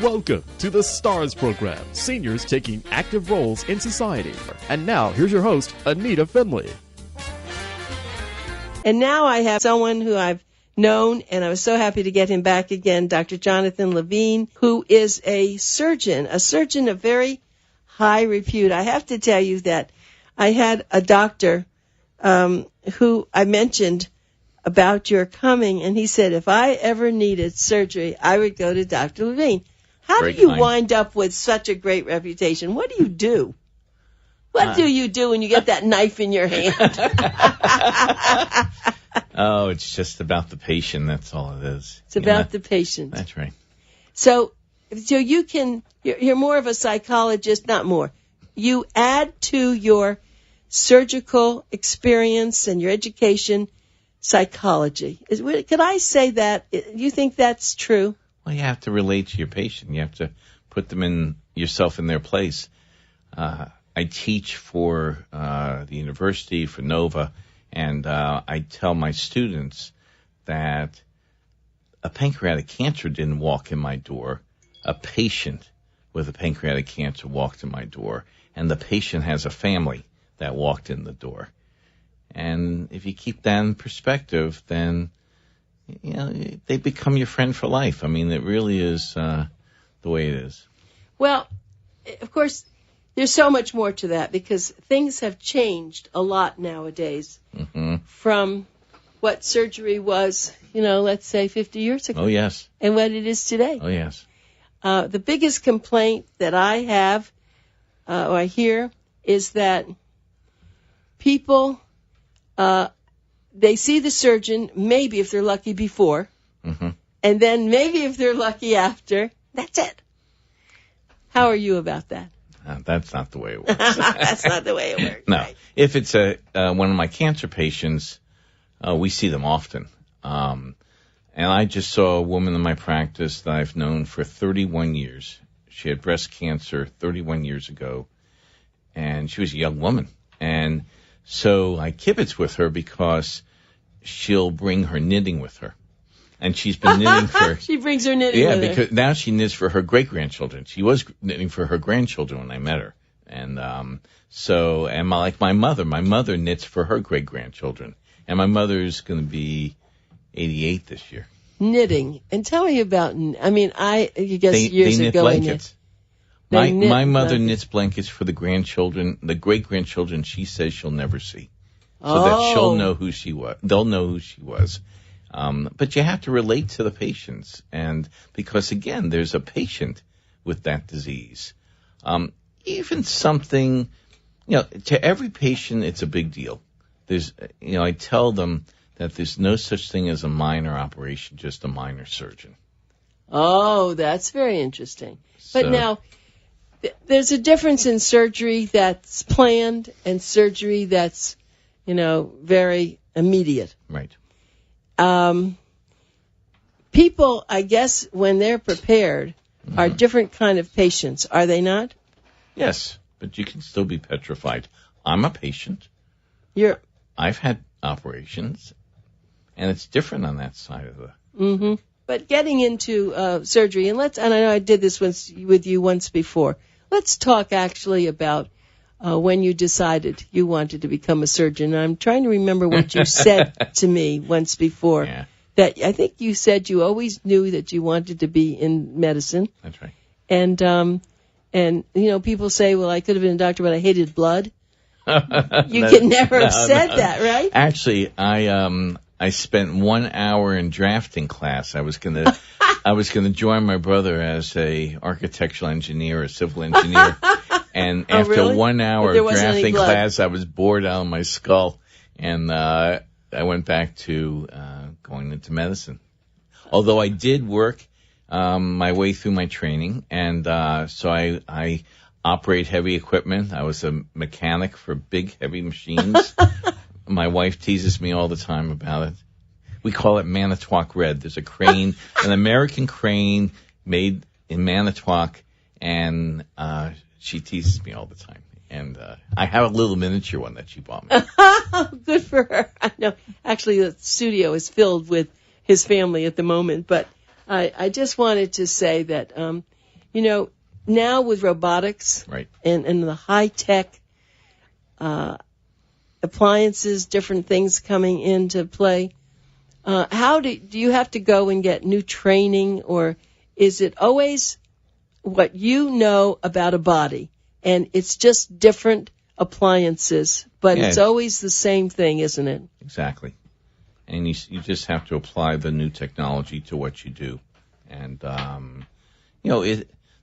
Welcome to the STARS program, seniors taking active roles in society. And now, here's your host, ANITA FINLEY. And now I have someone who I've known, and I was so happy to get him back again, Dr. Jonathan LEVINE, who is a surgeon of very high repute. I have to tell you that I had a doctor who I mentioned about your coming, and he said if I ever needed surgery, I would go to Dr. LEVINE. How do you wind up with such a great reputation? What do you do? What do you do when you get that knife in your hand? Oh, it's just about the patient. That's all it is. It's about the patient. That's right. So you're more of a psychologist, not more. You add to your surgical experience and your education psychology. Could I say that? Do you think that's true? Well, you have to relate to your patient. You have to put yourself in their place. I teach for the university, for NOVA, and I tell my students that a pancreatic cancer didn't walk in my door. A patient with a pancreatic cancer walked in my door, and the patient has a family that walked in the door. And if you keep that in perspective, then they become your friend for life. I mean, it really is the way it is. Well, of course, there's so much more to that because things have changed a lot nowadays from what surgery was, let's say 50 years ago. Oh, yes. And what it is today. Oh, yes. The biggest complaint that I have, or I hear, is that people, they see the surgeon, maybe if they're lucky before, and then maybe if they're lucky after, that's it. How are you about that? That's not the way it works. That's not the way it works. No. Right. If it's one of my cancer patients, we see them often. And I just saw a woman in my practice that I've known for 31 years. She had breast cancer 31 years ago, and she was a young woman. And so I kibitz with her because she'll bring her knitting with her. And she's been knitting for... She brings her knitting with her. Yeah, because now she knits for her great-grandchildren. She was knitting for her grandchildren when I met her. And like my mother knits for her great-grandchildren. And my mother's going to be 88 this year. Knitting. And tell me about... years they knit ago... blankets. My mother knits blankets for the grandchildren, the great-grandchildren she says she'll never see. So that she'll know who she was. They'll know who she was. But you have to relate to the patients. And because, again, there's a patient with that disease. Even something, to every patient, it's a big deal. I tell them that there's no such thing as a minor operation, just a minor surgeon. Oh, that's very interesting. But now, there's a difference in surgery that's planned and surgery that's, very immediate. Right. People, I guess, when they're prepared, are different kind of patients, are they not? Yes, but you can still be petrified. I'm a patient. I've had operations, and it's different on that side of the... But getting into surgery, and I know I did this with you once before. Let's talk actually about when you decided you wanted to become a surgeon. I'm trying to remember what you said to me once before. Yeah. That I think you said you always knew that you wanted to be in medicine. That's right. And people say, well, I could have been a doctor, but I hated blood. You could never have said that, right? Actually, I spent 1 hour in drafting class. I was gonna join my brother as a architectural engineer, a civil engineer. And after 1 hour of drafting class, I was bored out of my skull, and I went back to going into medicine. Although I did work my way through my training, and so I operate heavy equipment. I was a mechanic for big, heavy machines. My wife teases me all the time about it. We call it Manitowoc Red. There's a crane, an American crane made in Manitowoc, and she teases me all the time. And I have a little miniature one that she bought me. Good for her. I know. Actually, the studio is filled with his family at the moment. But I just wanted to say that now with robotics Right. and the high-tech appliances, different things coming into play, how do you have to go and get new training, or is it always what you know about a body, and it's just different appliances, but it's always the same thing, isn't it? Exactly. And you just have to apply the new technology to what you do. And,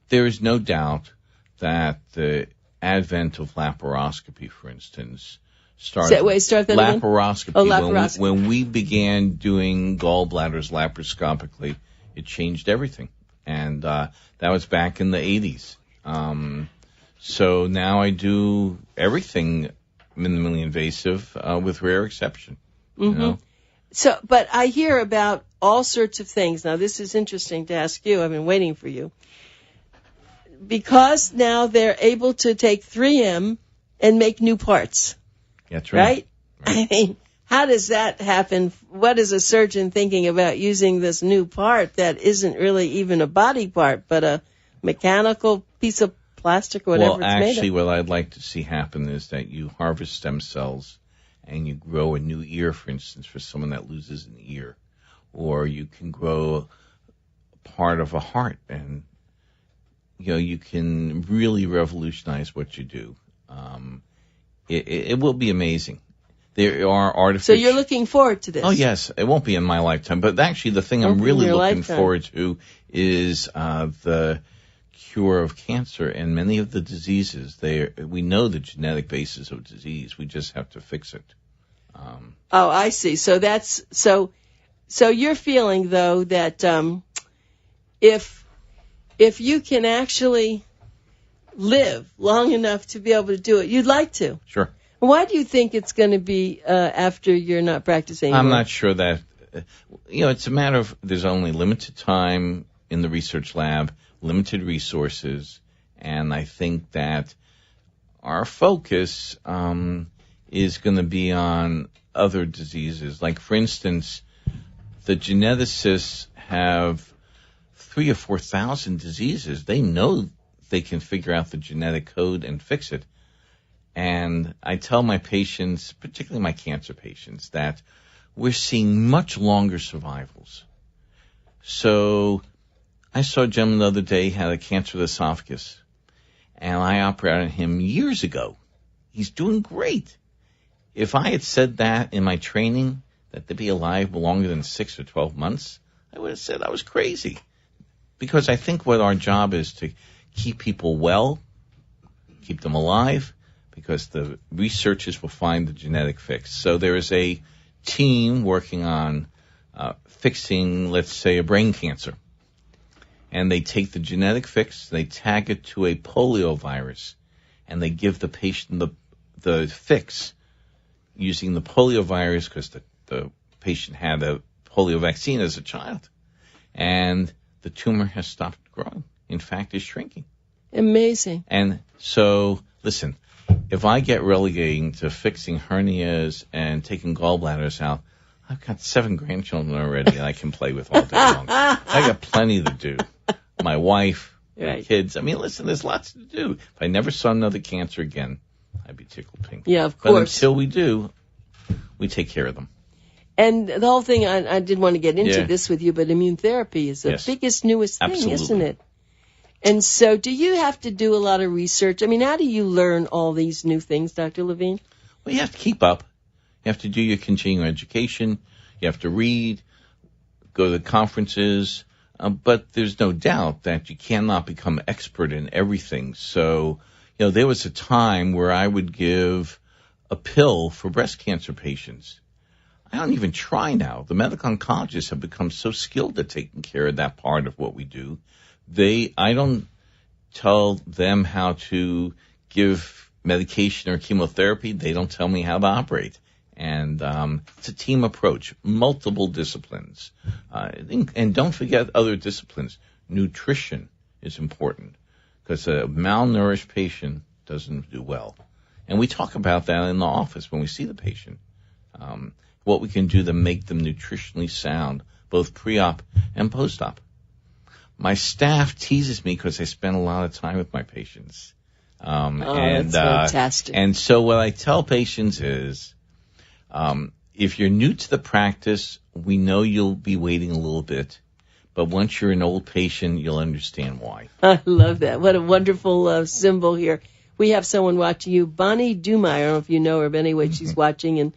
there is no doubt that the advent of laparoscopy, for instance, started laparoscopy. Oh, laparoscopy. When we began doing gallbladders laparoscopically, it changed everything. And that was back in the 80s. So now I do everything minimally invasive with rare exception. Mm-hmm. So, but I hear about all sorts of things. Now, this is interesting to ask you. I've been waiting for you. Because now they're able to take 3M and make new parts. That's right. I mean, how does that happen? What is a surgeon thinking about using this new part that isn't really even a body part, but a mechanical piece of plastic or whatever it's made of? Well, actually, what I'd like to see happen is that you harvest stem cells and you grow a new ear, for instance, for someone that loses an ear. Or you can grow part of a heart, and you can really revolutionize what you do. It will be amazing. There are artificial... So you're looking forward to this? Oh, yes. It won't be in my lifetime. But actually, the thing I'm really looking forward to is the cure of cancer and many of the diseases. We know the genetic basis of disease. We just have to fix it. Oh, I see. So that's... So you're feeling, though, that if you can actually live long enough to be able to do it, you'd like to. Sure. Why do you think it's going to be after you're not practicing anymore? I'm not sure that, it's a matter of there's only limited time in the research lab, limited resources, and I think that our focus is going to be on other diseases. Like, for instance, the geneticists have 3,000 or 4,000 diseases. They know they can figure out the genetic code and fix it. And I tell my patients, particularly my cancer patients, that we're seeing much longer survivals. So I saw a gentleman the other day had a cancer of the esophagus, and I operated on him years ago. He's doing great. If I had said that in my training, that they'd be alive longer than 6 or 12 months, I would have said I was crazy. Because I think what our job is to keep people well, keep them alive, because the researchers will find the genetic fix. So there is a team working on fixing, let's say, a brain cancer. And they take the genetic fix, they tag it to a polio virus, and they give the patient the fix using the polio virus because the patient had a polio vaccine as a child. And the tumor has stopped growing. In fact, it's shrinking. Amazing. And so, listen, if I get relegating to fixing hernias and taking gallbladders out, I've got 7 grandchildren already that I can play with all day long. I got plenty to do. My wife, my kids. I mean, listen, there's lots to do. If I never saw another cancer again, I'd be tickled pink. Yeah, of course. But until we do, we take care of them. And the whole thing, I did want to get into this with you, but immune therapy is the biggest, newest thing, isn't it? And so do you have to do a lot of research? I mean, how do you learn all these new things, Dr. Levine? Well, you have to keep up. You have to do your continuing education. You have to read, go to the conferences. But there's no doubt that you cannot become expert in everything. So, there was a time where I would give a pill for breast cancer patients. I don't even try now. The medical oncologists have become so skilled at taking care of that part of what we do. I don't tell them how to give medication or chemotherapy. They don't tell me how to operate. And it's a team approach, multiple disciplines. And don't forget other disciplines. Nutrition is important because a malnourished patient doesn't do well. And we talk about that in the office when we see the patient. What we can do to make them nutritionally sound, both pre-op and post-op. my staff teases me because I spend a lot of time with my patients. That's fantastic. And so what I tell patients is, if you're new to the practice, we know you'll be waiting a little bit, but once you're an old patient, you'll understand why. I love that. What a wonderful symbol here. We have someone watching you, Bonnie Dumai. I don't know if you know her, but anyway, she's watching,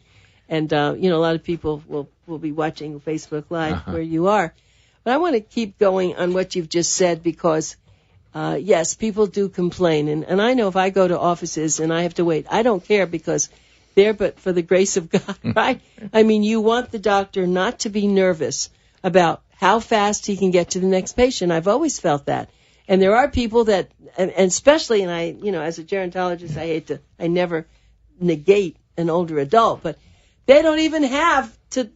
and a lot of people will be watching Facebook Live where you are. But I want to keep going on what you've just said because, yes, people do complain. And I know if I go to offices and I have to wait, I don't care because there but for the grace of God, right? I mean, you want the doctor not to be nervous about how fast he can get to the next patient. I've always felt that. And there are people that, and especially, and I, as a gerontologist, I never negate an older adult, but they don't even have they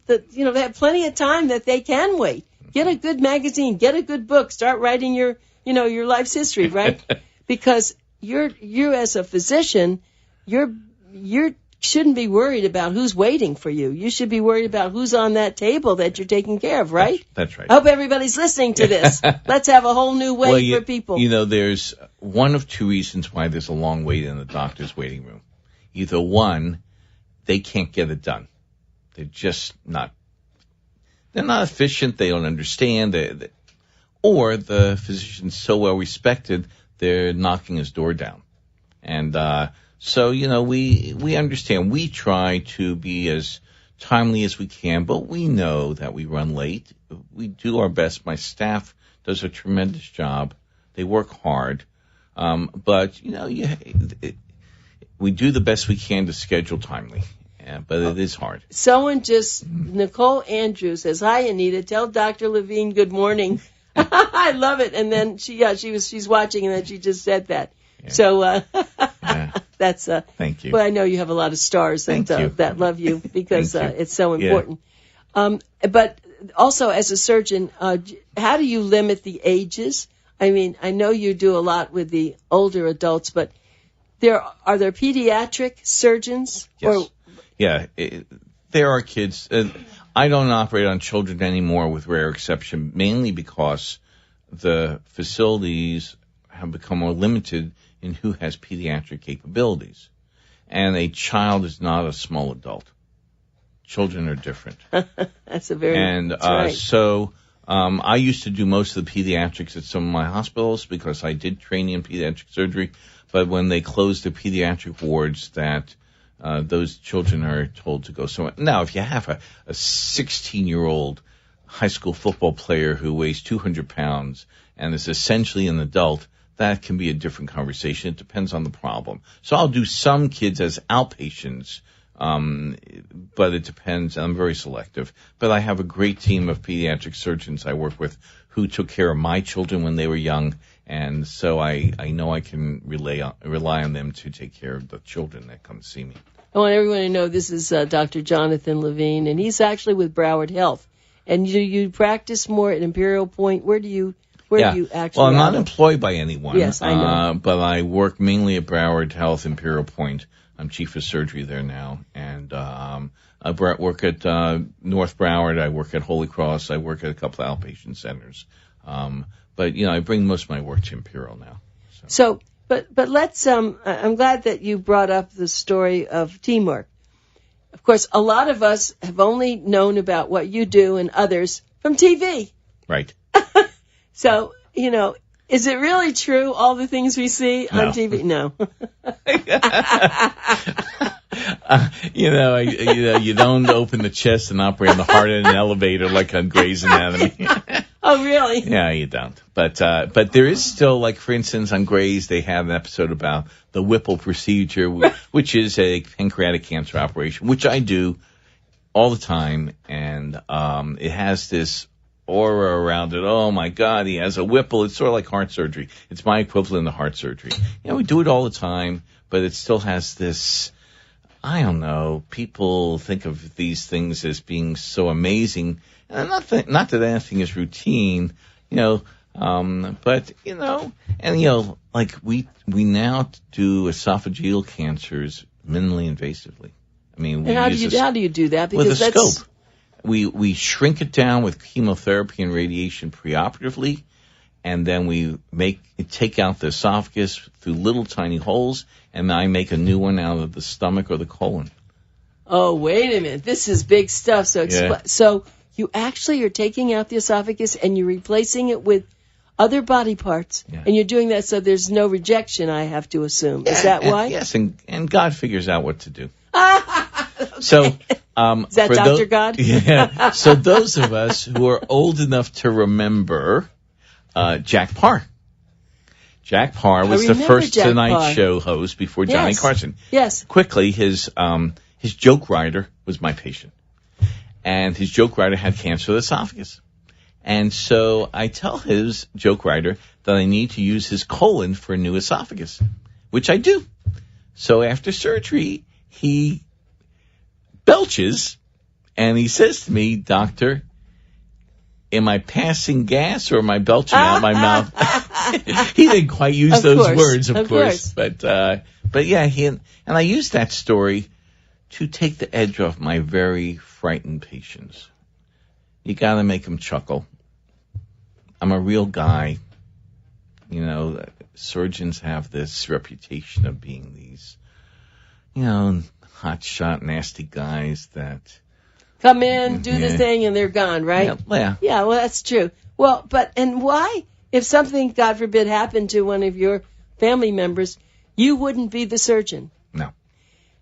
have plenty of time that they can wait. Get a good magazine, get a good book, start writing your life's history, right? Because you as a physician, you shouldn't be worried about who's waiting for you. You should be worried about who's on that table that you're taking care of, right? That's right. I hope everybody's listening to this. Let's have a whole new way for people. There's one of two reasons why there's a long wait in the doctor's waiting room. Either one, they can't get it done. They're just not. They're not efficient. They don't understand. Or the physician's so well respected, they're knocking his door down. And so, we understand. We try to be as timely as we can, but we know that we run late. We do our best. My staff does a tremendous job. They work hard. But, we do the best we can to schedule timely. Yeah, but it is hard. Nicole Andrews says, "Hi, Anita. Tell Dr. Levine good morning." I love it. And then she's watching, and then she just said that. Yeah. So that's thank you. Well, I know you have a lot of stars that love you because it's so important. Yeah. But also, as a surgeon, how do you limit the ages? I mean, I know you do a lot with the older adults, but are there pediatric surgeons? Yes. There are kids. I don't operate on children anymore with rare exception, mainly because the facilities have become more limited in who has pediatric capabilities. And a child is not a small adult. Children are different. That's a very right. So I used to do most of the pediatrics at some of my hospitals because I did training in pediatric surgery. But when they closed the pediatric wards, those children are told to go somewhere. Now, if you have a 16-year-old high school football player who weighs 200 pounds and is essentially an adult, that can be a different conversation. It depends on the problem. So I'll do some kids as outpatients, but it depends. I'm very selective. But I have a great team of pediatric surgeons I work with who took care of my children when they were young, and so I know I can rely on them to take care of the children that come see me. I want everyone to know this is Dr. Jonathan Levine, and he's actually with Broward Health. And you practice more at Imperial Point? Where do you actually? Well, I'm not employed by anyone. Yes, I know. But I work mainly at Broward Health, Imperial Point. I'm chief of surgery there now, and I work at North Broward. I work at Holy Cross. I work at a couple of outpatient centers. But I bring most of my work to Imperial now. So but let's. I'm glad that you brought up the story of teamwork. Of course, a lot of us have only known about what you do and others from TV. Right. So, is it really true, all the things we see on TV? No. You don't open the chest and operate on the heart in an elevator like on Grey's Anatomy. Oh, really? Yeah, you don't. But there is still, like, for instance, on Grey's, they have an episode about the Whipple procedure, which is a pancreatic cancer operation, which I do all the time. And it has this aura around it. Oh, my God, he has a Whipple. It's sort of like heart surgery. It's my equivalent of heart surgery. We do it all the time, but it still has this, I don't know, people think of these things as being so amazing. And not that anything is routine, but, like we now do esophageal cancers minimally invasively. I mean, how do you do that? Because with a scope. We shrink it down with chemotherapy and radiation preoperatively, and then we take out the esophagus through little tiny holes, and I make a new one out of the stomach or the colon. Oh, wait a minute. This is big stuff. So, Yeah. So you actually are taking out the esophagus and you're replacing it with other body parts, Yeah. and you're doing that so there's no rejection, I have to assume. Is that why? Yes, and God figures out what to do. Okay. So, Is that for Dr. God? Yeah. So those of us who are old enough to remember Jack Parr. Jack Parr was the first Jack Tonight Parr. Show host before Johnny Yes. Carson. Yes. Quickly, his joke writer was my patient. And his joke writer had cancer of the esophagus. And so I tell his joke writer that I need to use his colon for a new esophagus, which I do. So after surgery, he belches, and he says to me, "Doctor, am I passing gas or am I belching out my mouth?" He didn't quite use Of those course, words, of of course. course. But yeah, and I used that story to take the edge off my very frightened patients. You got to make them chuckle. I'm a real guy. You know, surgeons have this reputation of being these, hotshot, nasty guys that Come in, do the Yeah. thing, and they're gone, right? Yeah. Yeah, well, that's true. Well, and why? If something, God forbid, happened to one of your family members, you wouldn't be the surgeon. No.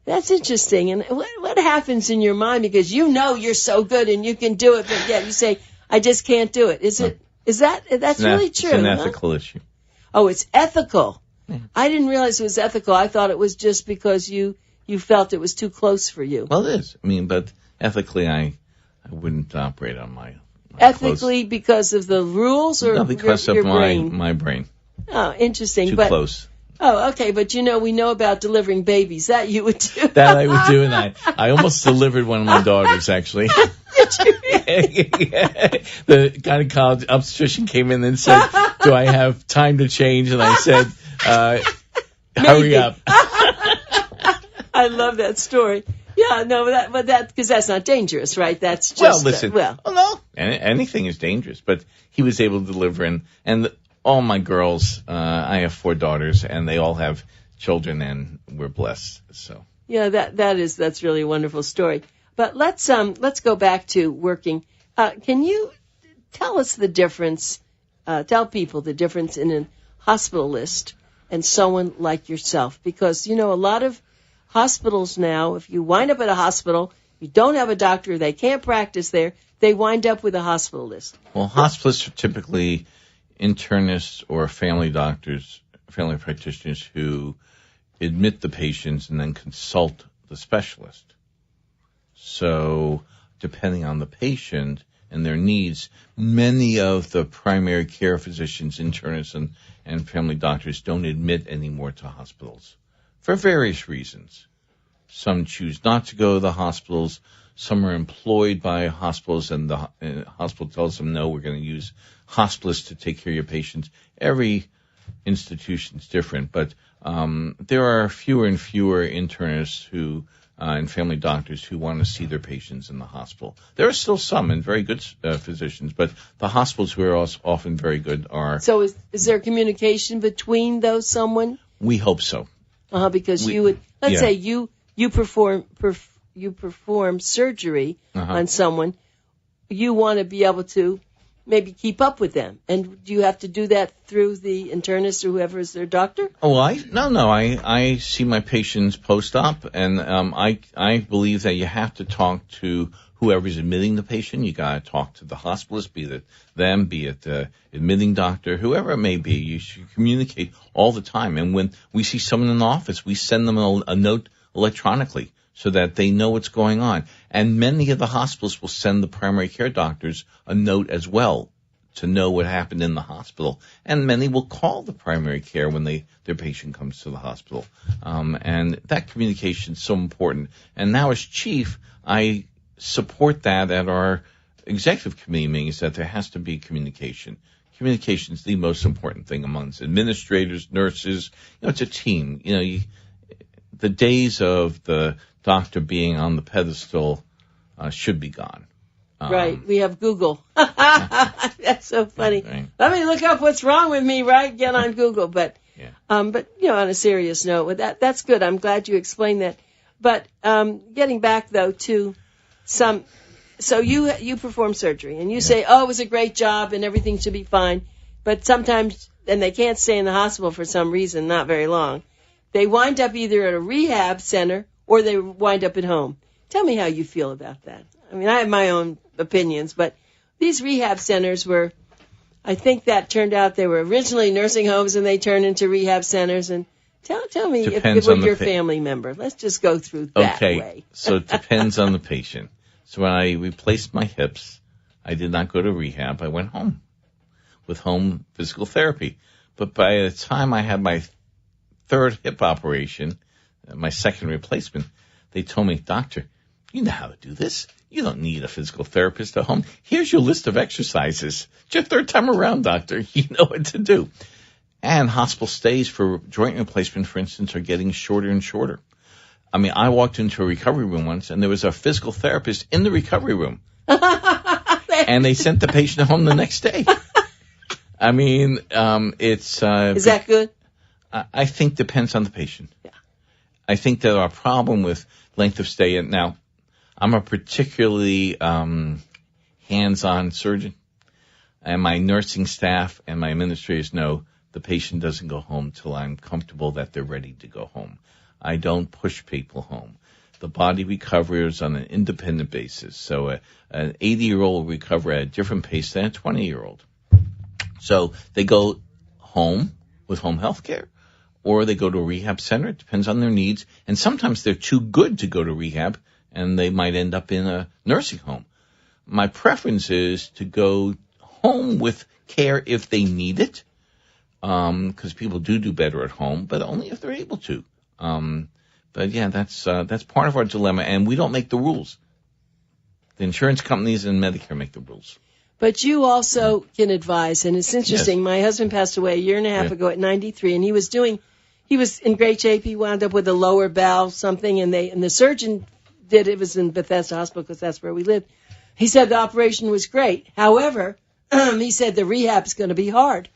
That's interesting. And what happens in your mind? Because you're so good and you can do it, but yet you say, I just can't do it. That's really true? It's an huh? ethical issue. Oh, it's ethical. Yeah. I didn't realize it was ethical. I thought it was just because you felt it was too close for you. Well, it is. I mean, but ethically, I wouldn't operate on my Ethically because of the rules or no, because your of brain? my brain. Oh, interesting. Too but close. Oh, okay, but we know about delivering babies. That you would do. That I would do, and I almost delivered one of my daughters, actually. Did you? The gynecologist obstetrician came in and said, "Do I have time to change?" And I said, "Hurry up." I love that story. Yeah, no, because that's not dangerous, right? That's just Well, listen. well, No, anything is dangerous, but he was able to deliver, and all my girls. I have 4 daughters, and they all have children, and we're blessed. So yeah, that's really a wonderful story. But let's go back to working. Can you tell us the difference? Tell people the difference in a hospitalist and someone like yourself, because a lot of hospitals now, if you wind up at a hospital, you don't have a doctor, they can't practice there, they wind up with a hospitalist. well, hospitalists are typically internists or family doctors, family practitioners who admit the patients and then consult the specialist. So, depending on the patient and their needs, many of the primary care physicians, internists, and family doctors don't admit anymore to hospitals for various reasons. Some choose not to go to the hospitals. Some are employed by hospitals, and the hospital tells them, no, we're going to use hospitalists to take care of your patients. Every institution is different, but there are fewer and fewer internists and family doctors who want to see their patients in the hospital. There are still some and very good physicians, but the hospitals who are also often very good are... So is there communication between those someone? We hope so. Because you would, let's say you perform surgery on someone, you want to be able to maybe keep up with them. And do you have to do that through the internist or whoever is their doctor? Oh, I see my patients post-op, and I believe that you have to talk to whoever's admitting the patient. You got to talk to the hospitalist, be it them, be it the admitting doctor, whoever it may be. You should communicate all the time. And when we see someone in the office, we send them a note electronically so that they know what's going on. And many of the hospitals will send the primary care doctors a note as well to know what happened in the hospital. And many will call the primary care when their patient comes to the hospital. And that communication is so important. And now as chief, I support that at our executive committee meetings, that there has to be communication. Communication is the most important thing amongst administrators, nurses. It's a team. The days of the doctor being on the pedestal should be gone. Right. We have Google. That's so funny. Right. Let me look up what's wrong with me, right? Get on Google. But, on a serious note, that's good. I'm glad you explained that. But, getting back though to so you perform surgery and you say, oh, it was a great job and everything should be fine. But sometimes, and they can't stay in the hospital for some reason, not very long. They wind up either at a rehab center or they wind up at home. Tell me how you feel about that. I mean, I have my own opinions, but these rehab centers I think that turned out they were originally nursing homes and they turned into rehab centers. And tell me if it was your family member. Let's just go through that way. So it depends on the patient. So when I replaced my hips, I did not go to rehab. I went home with home physical therapy. But by the time I had my third hip operation, my second replacement, they told me, doctor, you know how to do this. You don't need a physical therapist at home. Here's your list of exercises. It's your third time around, doctor. You know what to do. And hospital stays for joint replacement, for instance, are getting shorter and shorter. I mean, I walked into a recovery room once, and there was a physical therapist in the recovery room. And they sent the patient home the next day. I mean, it's... Is that good? I think depends on the patient. Yeah. I think that our problem with length of stay, and now I'm a particularly hands-on surgeon, and my nursing staff and my administrators know the patient doesn't go home till I'm comfortable that they're ready to go home. I don't push people home. The body recovers on an independent basis. So an 80-year-old will recover at a different pace than a 20-year-old. So they go home with home health care, or they go to a rehab center. It depends on their needs. And sometimes they're too good to go to rehab, and they might end up in a nursing home. My preference is to go home with care if they need it, because people do better at home, but only if they're able to. But yeah, that's part of our dilemma, and we don't make the rules. The insurance companies and Medicare make the rules. But you also can advise, and it's interesting. Yes. My husband passed away a year and a half ago at 93, and he was in great shape. He wound up with a lower bowel something, and the surgeon it was in Bethesda Hospital because that's where we lived. He said the operation was great. However, he said the rehab's going to be hard.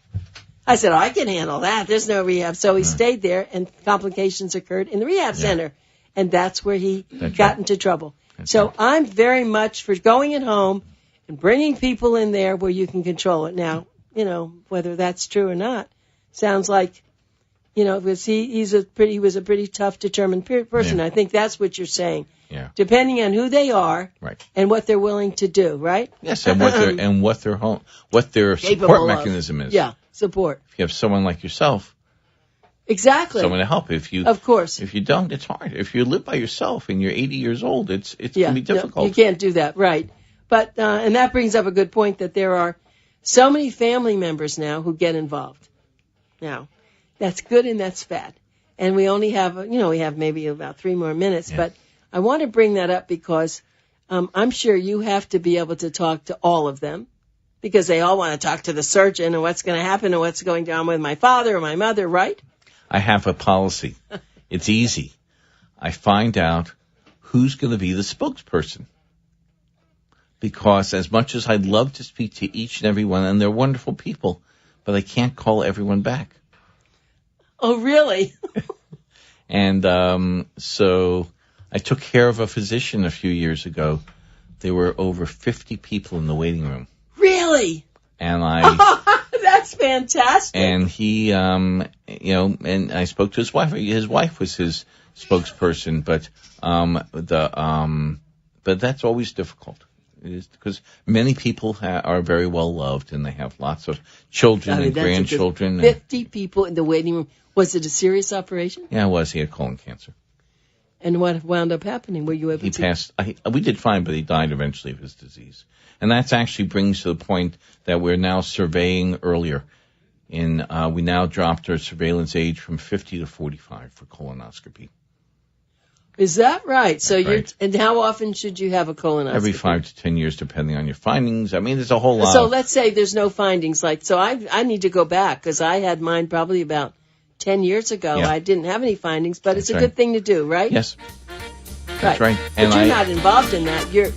I said, I can handle that. There's no rehab. So he stayed there, and complications occurred in the rehab center. And that's where he got into trouble. So I'm very much for going at home and bringing people in there where you can control it. Now, whether that's true or not, sounds like, because he was a pretty tough, determined person. Yeah. I think that's what you're saying. Yeah. Depending on who they are, right, and what they're willing to do, right? Yes, and what their support mechanism is. Yeah, support. If you have someone like yourself, exactly, someone to help. Of course, if you don't, it's hard. If you live by yourself and you're 80 years old, it's gonna be difficult. No, you can't do that, right? But and that brings up a good point that there are so many family members now who get involved. Now, that's good and that's bad. And we only have we have maybe about 3 more minutes, but I want to bring that up because I'm sure you have to be able to talk to all of them because they all want to talk to the surgeon and what's going to happen and what's going on with my father or my mother, right? I have a policy. It's easy. I find out who's going to be the spokesperson because as much as I'd love to speak to each and every one, and they're wonderful people, but I can't call everyone back. Oh, really? And so I took care of a physician a few years ago. There were over 50 people in the waiting room. Really? And that's fantastic. And he, and I spoke to his wife. His wife was his spokesperson, but that's always difficult. It is because many people are very well loved and they have lots of children and grandchildren. 50 people in the waiting room. Was it a serious operation? Yeah, it was. He had colon cancer. And what wound up happening? Were you able to? He passed. We did fine, but he died eventually of his disease. And that actually brings to the point that we're now surveying earlier. We now dropped our surveillance age from 50 to 45 for colonoscopy. Is that right? So right. And how often should you have a colonoscopy? Every 5 to 10 years, depending on your findings. I mean, there's a whole lot. So let's say there's no findings. I need to go back because I had mine probably about 10 years ago. Yeah. I didn't have any findings, but it's a good thing to do, right? Yes. That's right. But you're not involved in that. You're